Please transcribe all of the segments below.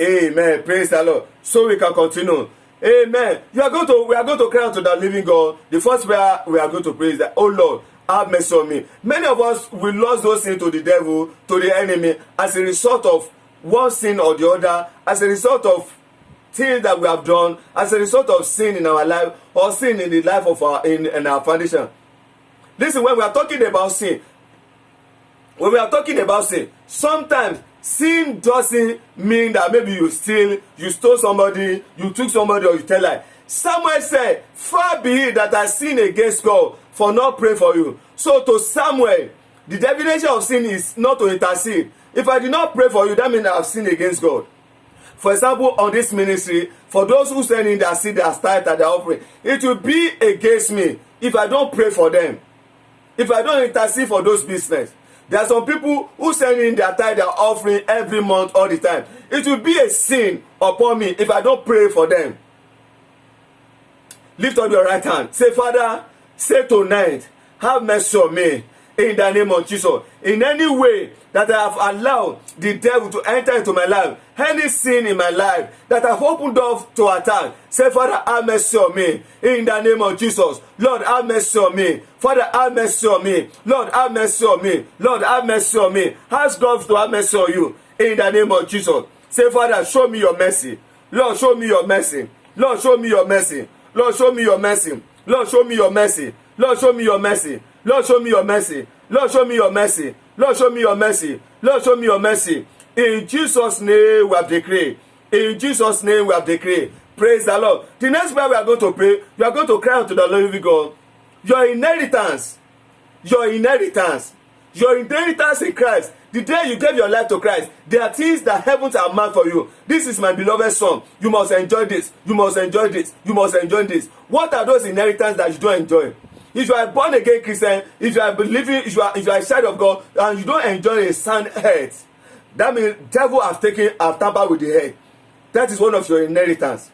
Amen. Praise the Lord. So we can continue. Amen. We are going to cry out to the living God. The first prayer we are going to pray is that, oh Lord, have mercy on me. Many of us, we lost those things to the devil, to the enemy, as a result of one sin or the other, as a result of things that we have done, as a result of sin in our life, or sin in the life of our foundation. Listen, when we are talking about sin, sometimes sin doesn't mean that maybe you stole somebody, you took somebody, or you tell lie. Samuel said, far be it that I sin against God for not praying for you. So to Samuel, the definition of sin is not to intercede. If I did not pray for you, that means I have sinned against God. For example, on this ministry, for those who send in their seed, their tithe, and their offering, it will be against me if I don't pray for them, if I don't intercede for those business. There are some people who send in their tithe, their offering every month, all the time. It will be a sin upon me if I don't pray for them. Lift up your right hand. Say, Father, say tonight, have mercy on me in the name of Jesus. In any way that I have allowed the devil to enter into my life, any sin in my life that I've opened up to attack, say, Father, have mercy on me in the name of Jesus. Lord, have mercy on me. Father, have mercy on me. Lord, have mercy on me. Lord, have mercy on me. Ask God to have mercy on you in the name of Jesus. Say, Father, show me your mercy. Lord, show me your mercy. Lord, show me your mercy. Lord, show me your mercy. Lord, show me your mercy. Lord, show me your mercy. Lord, show me your mercy. Lord, show me your mercy. Lord, show me your mercy. Lord, show me your mercy. In Jesus' name we have decreed. In Jesus' name we have decreed. Praise the Lord. The next prayer we are going to pray, you are going to cry out to the living God. Your inheritance in Christ. The day you gave your life to Christ, there are things that heavens are marked for you. This is my beloved son. You must enjoy this. You must enjoy this. You must enjoy this. What are those inheritance that you don't enjoy? If you are born again Christian, if you are believing, if you are a child of God, and you don't enjoy a sound head, that means devil have tampered with the head. That is one of your inheritance.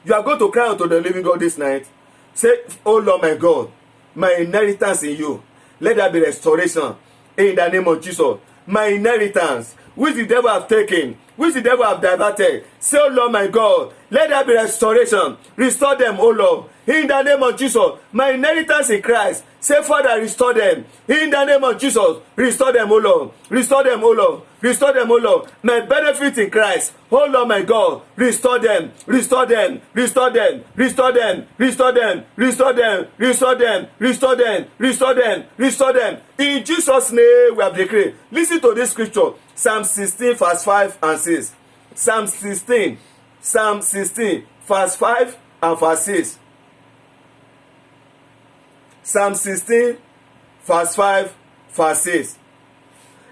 You are going to cry out to the living God this night. Say, oh Lord my God, my inheritance in you, let there be restoration in the name of Jesus. My inheritance, which the devil have taken, which the devil have diverted, say, oh Lord my God, let there be restoration. Restore them, oh Lord, in the name of Jesus. My inheritance in Christ, say, Father, restore them in the name of Jesus. Restore them, oh Lord. Restore them, oh Lord. Restore them, oh Lord. My benefit in Christ, oh Lord my God, restore them, restore them, restore them, restore them, restore them, restore them, restore them, restore them, restore them, restore them. In Jesus' name we have decreed. Listen to this scripture, Psalm 16 verse 5 and 6. Psalm 16 verse 5 and verse 6. Psalm 16 verse 5 verse 6.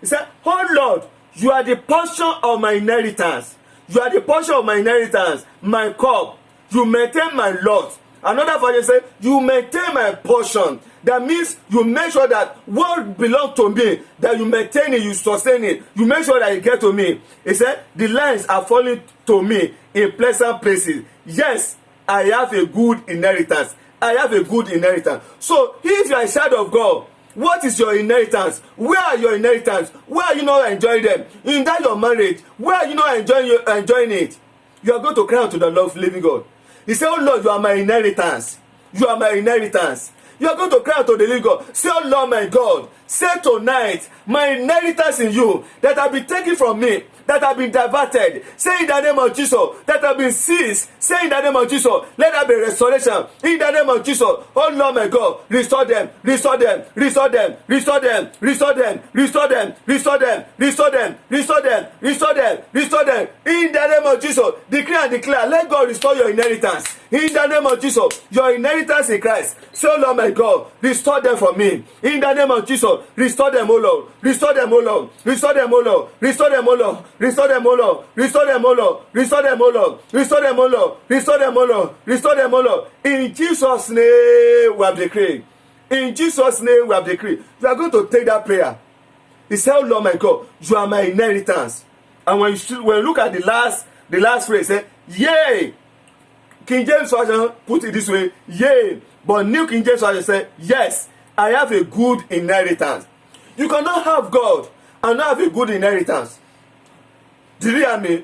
He said, oh Lord, you are the portion of my inheritance. You are the portion of my inheritance, my cup. You maintain my lot. Another version says, you maintain my portion. That means you make sure that what belongs to me, that you maintain it, you sustain it. You make sure that it gets to me. He said, the lines are falling to me in pleasant places. Yes, I have a good inheritance. I have a good inheritance. So, if you are a child of God, what is your inheritance? Where are your inheritance? Where are you not enjoying them? In that your marriage, where are you not enjoying it? You are going to cry out to the Lord living God. He said, oh Lord, you are my inheritance. You are my inheritance. You are going to cry out to the living God. Say, oh Lord my God, say tonight, my inheritance in you that have been taken from me, that have been diverted, say in the name of Jesus, that have been seized, say in the name of Jesus, let there be restoration in the name of Jesus. Oh Lord my God, restore them, restore them, restore them, restore them, restore them, restore them, restore them, restore them, restore them, restore them, restore them in the name of Jesus. Decree and declare, let God restore your inheritance in the name of Jesus. Your inheritance in Christ. So Lord my God, restore them for me in the name of Jesus. Restore them, O Lord. Restore them, O Lord. Restore them, O Lord. Restore them, O Lord. Restore them, O Lord. Restore them, O Lord. Restore them, O Lord. Restore them, O Lord. Restore them, O Lord. Restore them, O Lord. In Jesus' name we have decreed. In Jesus' name we have decreed. You are going to take that prayer. He said, oh Lord my God, you are my inheritance. And when you look at the last phrase, say, yea. King James Version put it this way, yea. But New King James Version say, yes, I have a good inheritance. You cannot have God and not have a good inheritance. Did you hear me?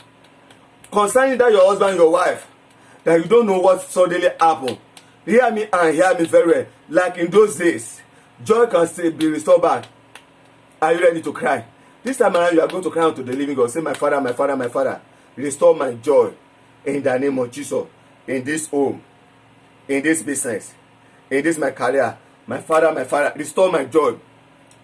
concerning that your husband, your wife, that you don't know what suddenly happened. Hear me and hear me very well. Like in those days, joy can still be restored back. Are you ready to cry? This time around, you are going to cry unto the living God. Say, my Father, my Father, my Father, restore my joy in the name of Jesus. In this home, in this business, in this my career. My Father, restore my joy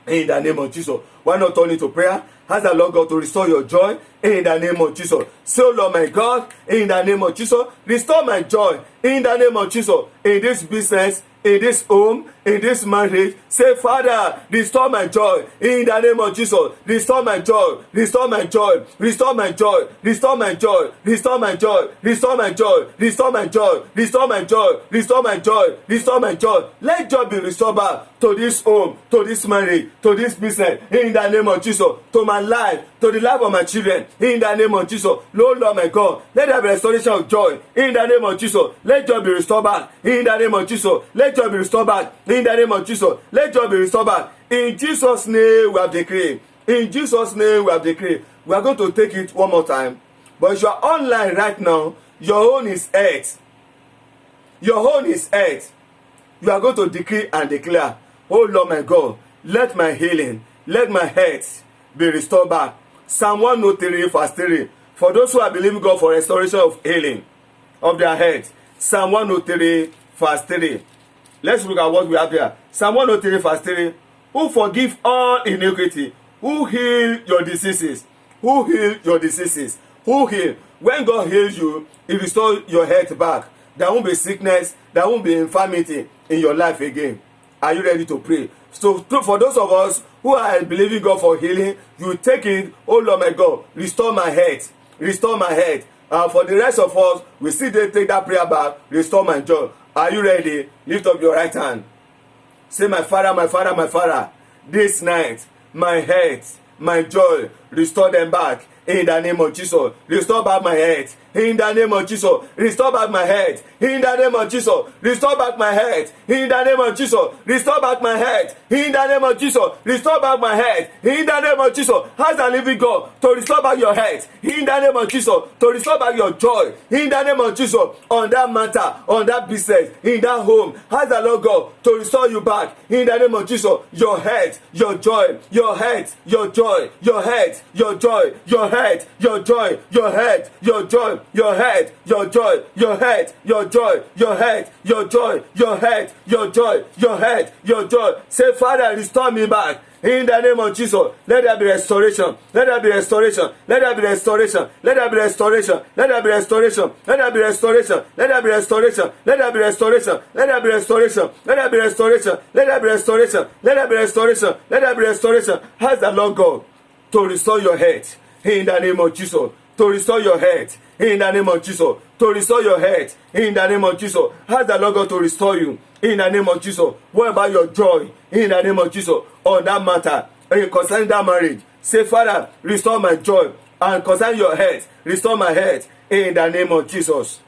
in the name of Jesus. Why not turn into prayer? Ask the Lord God to restore your joy in the name of Jesus. Say, oh Lord my God, in the name of Jesus, restore my joy in the name of Jesus. In this business, in this home, in this marriage, say, Father, restore my joy in the name of Jesus. Restore my joy, restore my joy, restore my joy, restore my joy, restore my joy, restore my joy, restore my joy, restore my joy, restore my joy, restore my joy. Let joy be restored back to this home, to this marriage, to this business, in the name of Jesus, to my life, to the life of my children, in the name of Jesus. Lord my God, let there be restoration of joy in the name of Jesus. Let joy be restored back in the name of Jesus. Let joy be restored back in the name of Jesus. Let joy be restored back. In Jesus' name we have decreed. In Jesus' name we have decreed. We are going to take it one more time. But if you are online right now, your own is earth. Your own is earth. You are going to decree and declare, oh Lord my God, let my healing, let my health be restored back. Psalm 103 verse 3. For those who are believing God for restoration of healing of their health. Psalm 103 verse 3. Let's look at what we have here. Psalm 103 verse 3. Who forgive all iniquity? Who heal your diseases? Who heal your diseases? Who heal? When God heals you, He restores your health back. There won't be sickness. There won't be infirmity in your life again. Are you ready to pray? So for those of us who are believing God for healing, you take it, oh Lord my God, restore my health. Restore my health. For the rest of us, we still take that prayer back, restore my joy. Are you ready? Lift up your right hand. Say, my Father, my Father, my Father, this night, my health, my joy, restore them back in the name of Jesus. Restore back my health in the name of Jesus. Restore back my health in the name of Jesus. Restore back my health in the name of Jesus. Restore back my health in the name of Jesus. Restore back my health in the name of Jesus. Ask the living God to restore back your health in the name of Jesus. To restore back your joy in the name of Jesus. On that matter, on that business, in that home. Ask the Lord God to restore you back in the name of Jesus. Your health, your joy, your health, your joy, your health, your joy, your health, your joy, your health, your joy, your head, your joy, your head, your joy, your head, your joy, your head, your joy, your head, your joy. Say, Father, restore me back. In the name of Jesus, let there be restoration. Let there be restoration. Let there be restoration. Let there be restoration. Let there be restoration. Let there be restoration. Let there be restoration. Let there be restoration. Let there be restoration. Let there be restoration. Let there be restoration. Let there be restoration. Let there be restoration. Ask the Lord God to restore your health. In the name of Jesus. To restore your health. In the name of Jesus. To restore your health. In the name of Jesus. Ask the Lord God to restore you. In the name of Jesus. What about your joy? In the name of Jesus. On that matter. Concerning that marriage. Say, Father, restore my joy. And concerning your health, restore my health. In the name of Jesus.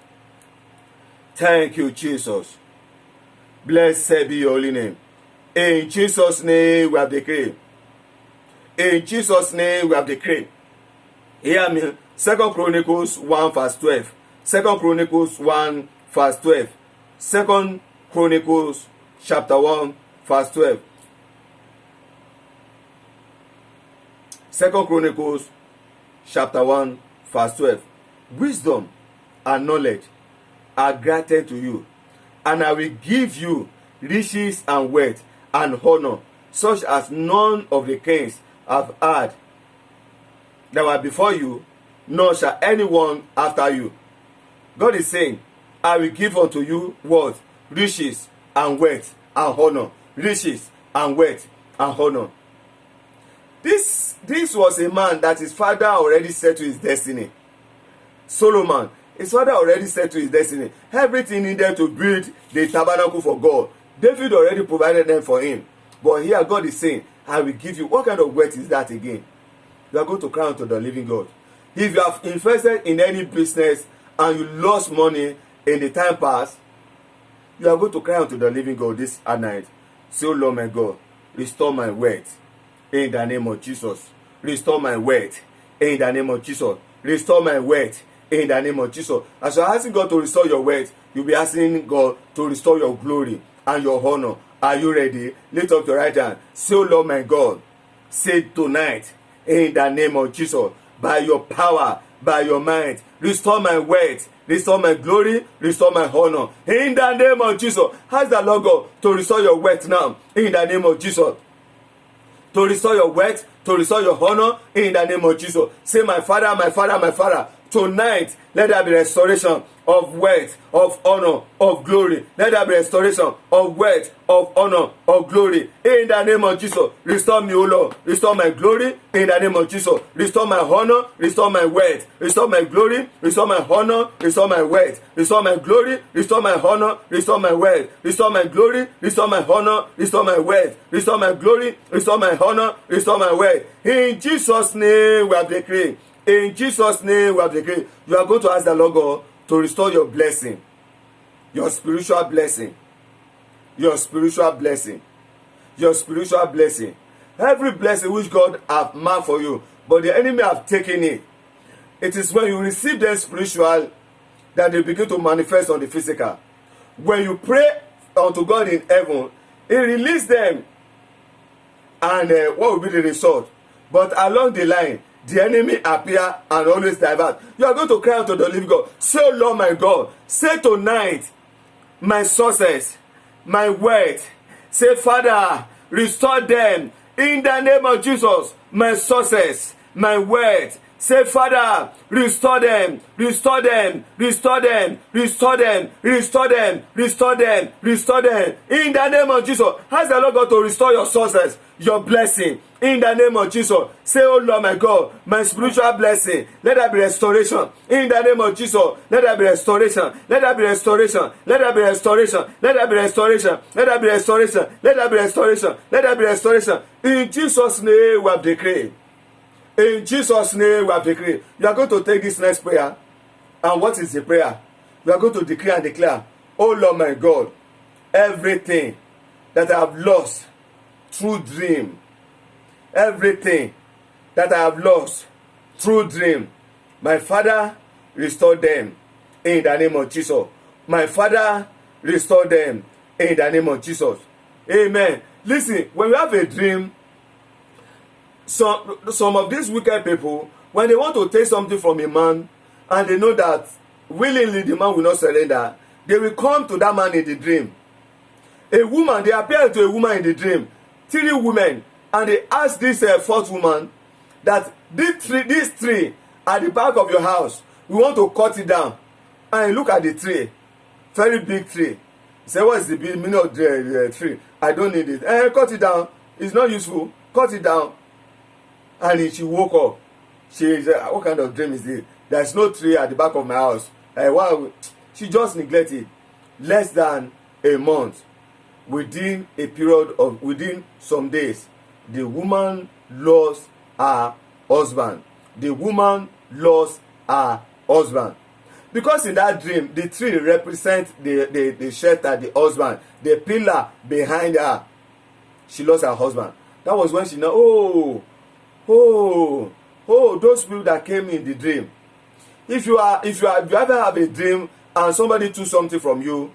Thank you, Jesus. Blessed be your holy name. In Jesus' name we have decreed. In Jesus' name we have decreed. Hear me. 2 Chronicles 1 verse 12. 2 Chronicles 1 verse 12. 2 Chronicles chapter 1 verse 12. 2 Chronicles chapter 1 verse 12. Wisdom and knowledge are granted to you, and I will give you riches and wealth and honor, such as none of the kings have had that were before you, nor shall anyone after you. God is saying, I will give unto you what? Riches and wealth and honor. Riches and wealth and honor. This was a man that his father already set to his destiny. Solomon, his father already set to his destiny. Everything needed to build the tabernacle for God, David already provided them for him. But here God is saying, I will give you. What kind of wealth is that again? You are going to cry unto the living God. If you have invested in any business and you lost money in the time past, you are going to cry unto the living God this night. Say, oh Lord my God, restore my wealth in the name of Jesus. Restore my wealth in the name of Jesus. Restore my wealth in the name of Jesus. As you're asking God to restore your wealth, you'll be asking God to restore your glory and your honor. Are you ready? Lift up your right hand. Say, oh Lord my God, say tonight, in the name of Jesus, by your power, by your might, restore my wealth, restore my glory, restore my honor. In the name of Jesus, ask the Lord God to restore your wealth now. In the name of Jesus. To restore your wealth, to restore your honor, in the name of Jesus. Say, my Father, my Father, my Father, tonight, let there be restoration of wealth, of honor, of glory. Let there be restoration of wealth, of honor, of glory. In the name of Jesus, restore me, O Lord. Restore my glory. In the name of Jesus, restore my honor, restore my wealth, restore my glory, restore my honor, restore my wealth, restore my glory, restore my honor, restore my wealth, restore my glory, restore my honor, restore my wealth, restore my glory, restore my honor, restore my wealth. In Jesus' name we have decreed. In Jesus' name we have decreed. You are going to ask the Lord God to restore your blessing, your spiritual blessing, your spiritual blessing, your spiritual blessing. Every blessing which God have marked for you, but the enemy have taken it. It is when you receive them spiritual that they begin to manifest on the physical. When you pray unto God in heaven, He release them, and what will be the result? But along the line, the enemy appear and always divert. You are going to cry out to the living God. Say, oh Lord my God, say tonight, my sources, my wealth. Say, Father, restore them in the name of Jesus. My sources, my wealth. Say, Father, restore them, restore them, restore them, restore them, restore them, restore them, restore them. In the name of Jesus, ask the Lord God to restore your sources, your blessing. In the name of Jesus, say, oh Lord my God, my spiritual blessing, let there be restoration. In the name of Jesus, let there be restoration. Let there be restoration. Let there be restoration. Let there be restoration. Let there be restoration. Let there be restoration. Let there be restoration. In Jesus' name we have decreed. In Jesus' name we have decreed. You are going to take this next prayer. And what is the prayer? You are going to decree and declare, oh Lord my God, everything that I have lost through dream, everything that I have lost through dream, my Father, restore them in the name of Jesus. My Father, restore them in the name of Jesus. Amen. Listen, when you have a dream, some of these wicked people, when they want to take something from a man and they know that willingly the man will not surrender, they will come to that man in the dream. A woman, they appear to a woman in the dream, 3 women, and they ask this 4th woman that these three at the back of your house, we want to cut it down. And look at the tree, very big tree. He said, what is the meaning of the tree? I don't need it. Cut it down. It's not useful. Cut it down. And she woke up. She said, what kind of dream is this? There's no tree at the back of my house. She just neglected. Less than a month, within some days, the woman lost her husband. The woman lost her husband. Because in that dream, the tree represents the shelter, the husband, the pillar behind her. She lost her husband. That was when she know, those people that came in the dream. If you ever have a dream and somebody took something from you,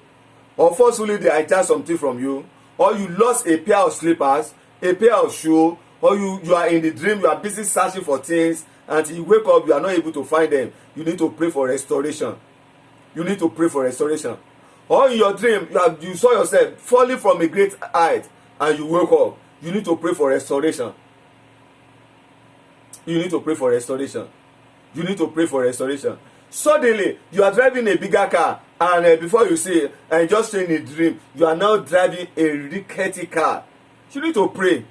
or forcefully they hijacked something from you, or you lost a pair of slippers, a pair of shoes, or you are in the dream, you are busy searching for things, and you wake up, you are not able to find them, you need to pray for restoration. You need to pray for restoration. Or in your dream, you saw yourself falling from a great height, and you woke up, you need to pray for restoration. You need to pray for restoration. You need to pray for restoration. Suddenly, you are driving a bigger car, and before you see it, and just in a dream, you are now driving a rickety car. You need to pray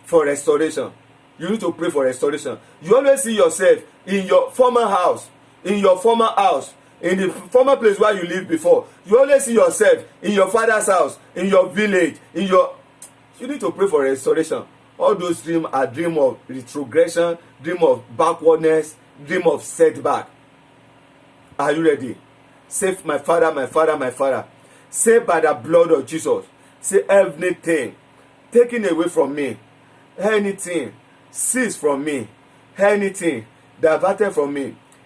for restoration. You need to pray for restoration. You always see yourself in your former house, in the former place where you lived before. You always see yourself in your father's house, in your village, You need to pray for restoration. All those dreams are dreams of retrogression, dream of backwardness, dream of setback. Are you ready? Say, my Father, my Father, my Father. Say, by the blood of Jesus, say, everything taken away from me, anything seized from me, anything diverted from me,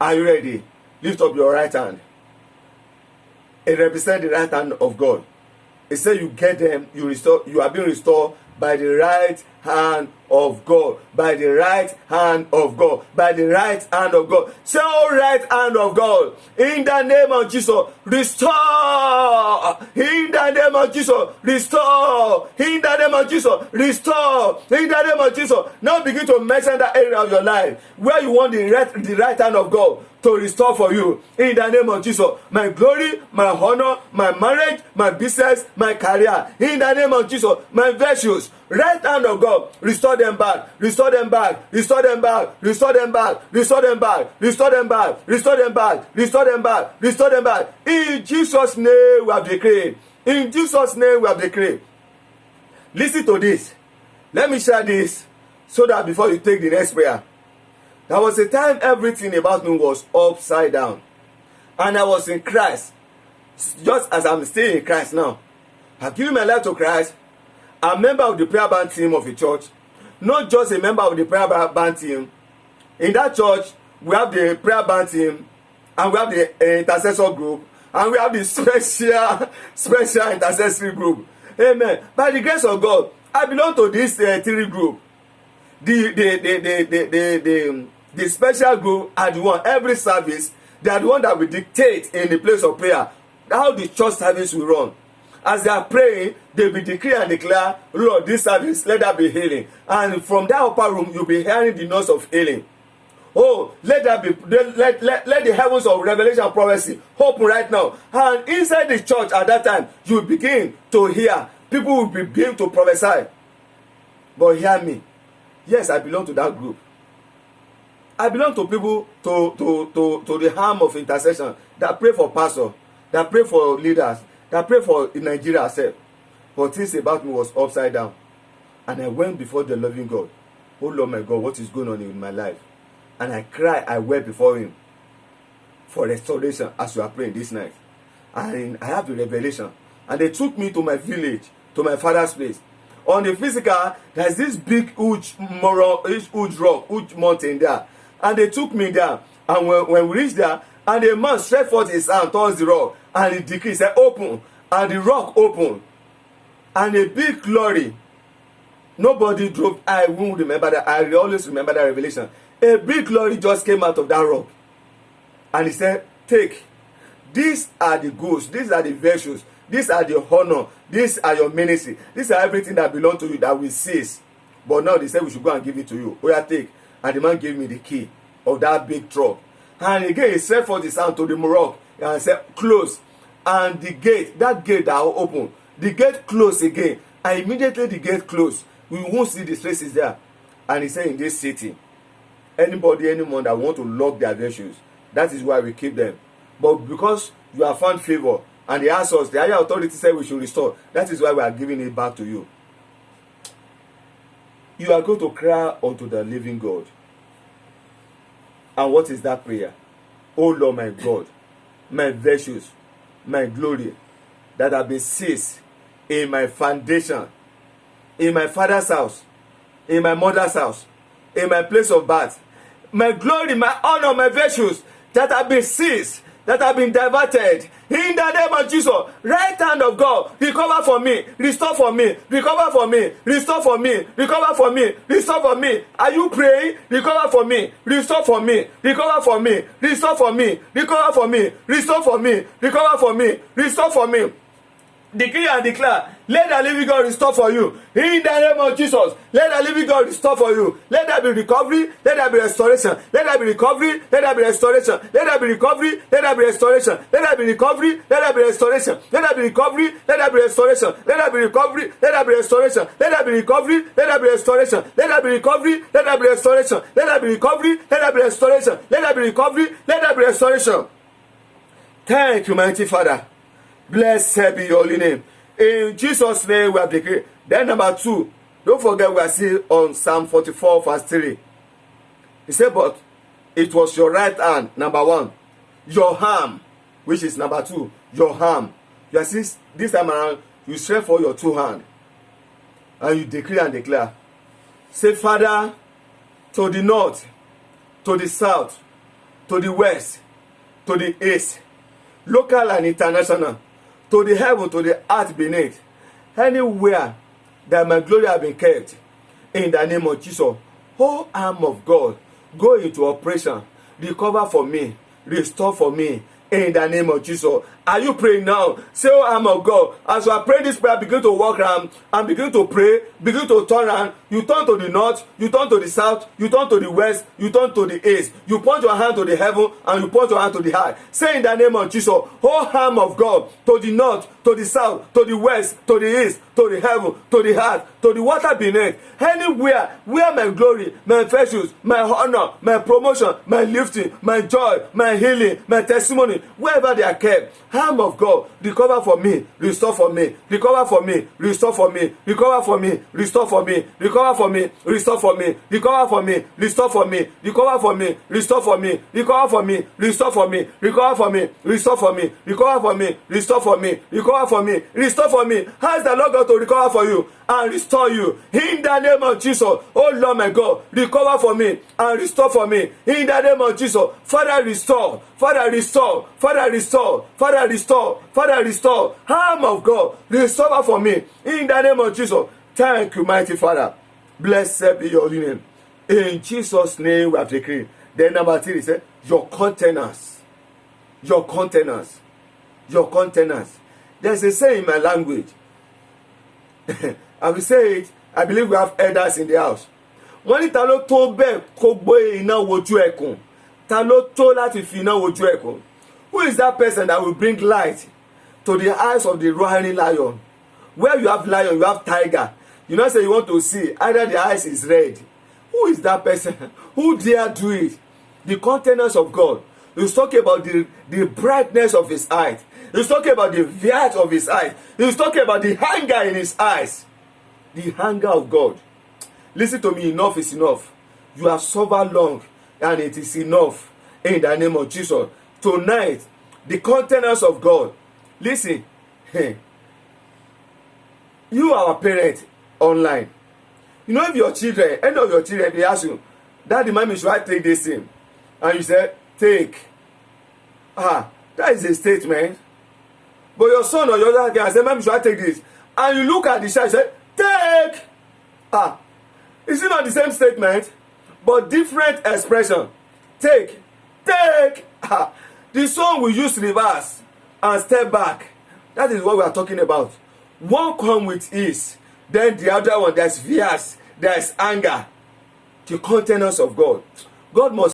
Are you ready? Lift up your right hand. It represents the right hand of God. It says you get them, you are being restored by the right hand of God. By the right hand of God. By the right hand of God. Say, oh, right hand of God, in the name of Jesus, restore. In the name of Jesus, restore. In the name of Jesus, restore. In the name of Jesus. Now begin to mention that area of your life where you want the right hand of God to restore for you. In the name of Jesus, my glory, my honor, my marriage, my business, my career. In the name of Jesus, my virtues, right hand of God, restore them back, restore them back, restore them back, restore them back, restore them back, restore them back, restore them back, restore them back, restore them back. In Jesus' name we have decreed. In Jesus' name we have decreed. Listen to this. Let me share this so that before you take the next prayer. There was a time everything about me was upside down. And I was in Christ. Just as I'm still in Christ now. I've given my life to Christ. I'm a member of the prayer band team of the church. Not just a member of the prayer band team. In that church, we have the prayer band team. And we have the intercessor group. And we have the special intercessory group. Amen. By the grace of God, I belong to this three group. The special group are the one, every service, they are the one that will dictate in the place of prayer how the church service will run. As they are praying, they will decree and declare, Lord, this service, let that be healing. And from that upper room, you'll be hearing the noise of healing. Oh, let that be, let the heavens of revelation and prophecy open right now. And inside the church at that time, you will begin to hear. People will begin to prophesy. But hear me. Yes, I belong to that group. I belong to people to the arm of intercession that pray for pastor, that pray for leaders, that pray for Nigeria herself. But things about me was upside down. And I went before the loving God. Oh Lord my God, what is going on in my life? And I cried, I wept before him for restoration as you are praying this night. And I have the revelation. And they took me to my village, to my father's place. On the physical, there's this big, huge rock, huge mountain there. And they took me there. And when we reached there, and the man stretched forth his hand towards the rock, and he decreed, said, open. And the rock opened. And a big glory. Nobody drove. I won't remember that. I always remember that revelation. A big glory just came out of that rock. And he said, take. These are the goods. These are the virtues. These are the honor. These are your ministry. These are everything that belongs to you that we seize. But now they said we should go and give it to you. Oh yeah, take. And the man gave me the key of that big truck. And again, he stretched forth his hand to the rock and said, close. And the gate, that gate that will open, the gate closed again. And immediately the gate closed. We won't see the traces there. And he said, in this city, anybody, anyone that want to lock their virtues, that is why we keep them. But because you have found favor, and they asked us, the higher authority said we should restore, that is why we are giving it back to you. You are going to cry unto the living God. And what is that prayer? Oh Lord my God, my virtues, my glory, that have been seized in my foundation, in my father's house, in my mother's house, in my place of birth, my glory, my honor, my virtues, that have been seized, that have been diverted, in the name of Jesus, right hand of God, recover for me, restore for me, recover for me, restore for me, recover for me, restore for me. Are you praying? Recover for me, restore for me, recover for me, restore for me, recover for me, restore for me, recover for me, restore for me. Decree and declare, let the living God restore for you. In the name of Jesus, let the living God restore for you. Let there be recovery, let there be restoration. Let there be recovery, let there be restoration. Let there be recovery, let there be restoration. Let there be recovery, let there be restoration. Let there be recovery, let there be restoration. Let there be recovery, let there be restoration. Let there be recovery, let there be restoration. Let there be recovery, let there be restoration. Let there be recovery, let there be restoration. Let there be recovery, let there be restoration. Thank you, mighty Father. Blessed be your holy name. In Jesus' name we have decreed. Then number 2, don't forget we are still on Psalm 44 verse 3. He said, but it was your right hand, number 1. Your arm, which is number 2. Your arm. You are seeing this time around, you stretch for your 2 hands. And you decree and declare. Say, Father, to the north, to the south, to the west, to the east, local and international, to the heaven, to the earth beneath, anywhere that my glory has been kept, in the name of Jesus, whole arm of God, go into operation, recover for me, restore for me, in the name of Jesus. Are you praying now? Say, oh arm of God, as you are praying this prayer, begin to walk around and begin to pray, begin to turn around. You turn to the north, you turn to the south, you turn to the west, you turn to the east. You point your hand to the heaven and you point your hand to the heart. Say in the name of Jesus, oh arm of God, to the north, to the south, to the west, to the east, to the heaven, to the heart, to the water beneath, anywhere where my glory, my virtues, my honor, my promotion, my lifting, my joy, my healing, my testimony, wherever they are kept, arm of God, recover for me, restore for me, recover for me, restore for me, recover for me, restore for me, recover for me, restore for me, recover for me, restore for me, recover for me, restore for me, recover for me, restore for me, recover for me, restore for me, recover for me, restore for me, recover for me, restore for me. Ask the Lord God to recover for you and restore you in the name of Jesus. Oh Lord my God, recover for me and restore for me in the name of Jesus. Father, restore, Father, restore, Father, restore, Father, restore, Father, restore. Arm of God, restore for me in the name of Jesus. Thank you, mighty Father. Blessed be your name. In Jesus' name we have decreed. Then number 3 is your containers. Your containers. Your containers. There's a saying in my language. I will say it. I believe we have elders in the house. Wọ́n ní ta ló tó bẹ́ẹ̀ kó gbé iná wojú ẹkùn? Ta ló tó láti fi iná wojú ẹkùn? Who is that person that will bring light to the eyes of the roaring lion? Where you have lion, you have tiger. You know, say you want to see, either the eyes is red. Who is that person? Who dare do it? The containers of God. He's talking about the brightness of his eyes. He's talking about the light of his eyes. He's talking about the hunger in his eyes. The hunger of God. Listen to me, enough is enough. You have suffered long and it is enough in the name of Jesus. Tonight, the containers of God. Listen, you are a parent online. You know, if your children, any of your children, they ask you, Daddy, mommy, should I take this thing? And you say, take. That is a statement. But your son or your other can say, mommy, should I take this? And you look at the child and say, take. Is it not the same statement? But different expression. Take. Take. The son will use reverse and step back. That is what we are talking about. One come with ease. Then the other one, there's fears, there's anger. The containers of God. God must